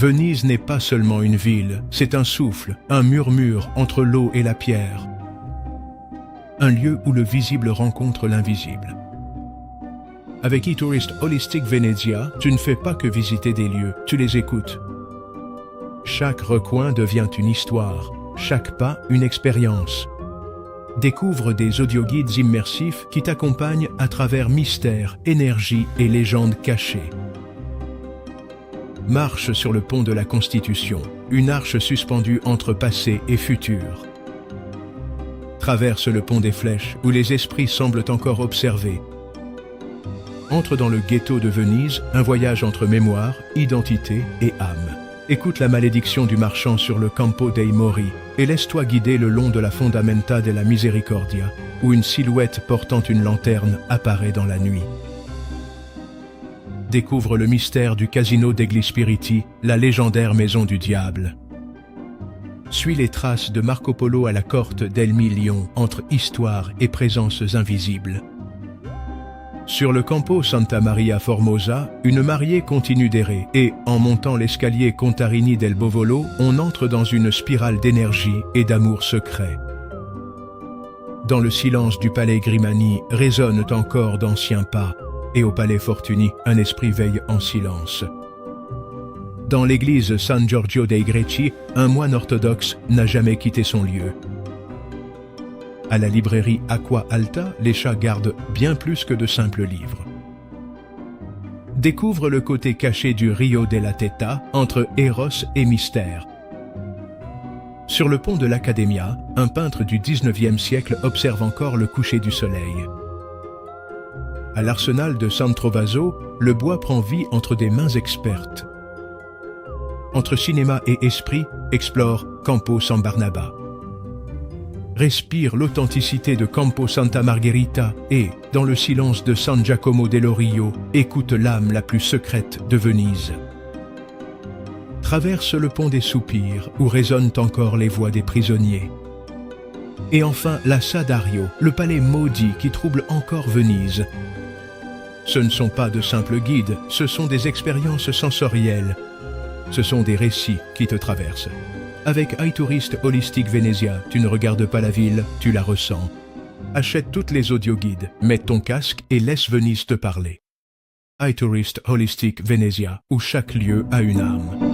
Venise n'est pas seulement une ville, c'est un souffle, un murmure entre l'eau et la pierre. Un lieu où le visible rencontre l'invisible. Avec eTourist Holistic Venezia, tu ne fais pas que visiter des lieux, tu les écoutes. Chaque recoin devient une histoire, chaque pas une expérience. Découvre des audioguides immersifs qui t'accompagnent à travers mystères, énergies et légendes cachées. Marche sur le pont de la Constitution, une arche suspendue entre passé et futur. Traverse le pont des Flèches, où les esprits semblent encore observer. Entre dans le ghetto de Venise, un voyage entre mémoire, identité et âme. Écoute la malédiction du marchand sur le Campo dei Mori et laisse-toi guider le long de la Fondamenta della Misericordia, où une silhouette portant une lanterne apparaît dans la nuit. Découvre le mystère du Casino degli Spiriti, la légendaire maison du diable. Suis les traces de Marco Polo à la Corte del Milion, entre histoire et présences invisibles. Sur le Campo Santa Maria Formosa, une mariée continue d'errer et, en montant l'escalier Contarini del Bovolo, on entre dans une spirale d'énergie et d'amour secret. Dans le silence du palais Grimani résonnent encore d'anciens pas, et au palais Fortuny, un esprit veille en silence. Dans l'église San Giorgio dei Greci, un moine orthodoxe n'a jamais quitté son lieu. À la librairie Acqua Alta, les chats gardent bien plus que de simples livres. Découvre le côté caché du Rio della Teta, entre Eros et mystère. Sur le pont de l'Accademia, un peintre du 19e siècle observe encore le coucher du soleil. À l'arsenal de San Trovaso, le bois prend vie entre des mains expertes. Entre cinéma et esprit, explore Campo San Barnaba. Respire l'authenticité de Campo Santa Margherita et, dans le silence de San Giacomo dell'Orio, écoute l'âme la plus secrète de Venise. Traverse le pont des Soupirs, où résonnent encore les voix des prisonniers. Et enfin, la Sadario, le palais maudit qui trouble encore Venise. Ce ne sont pas de simples guides, ce sont des expériences sensorielles. Ce sont des récits qui te traversent. Avec iTourist Holistic Venezia, tu ne regardes pas la ville, tu la ressens. Achète toutes les audioguides, mets ton casque et laisse Venise te parler. iTourist Holistic Venezia, où chaque lieu a une âme.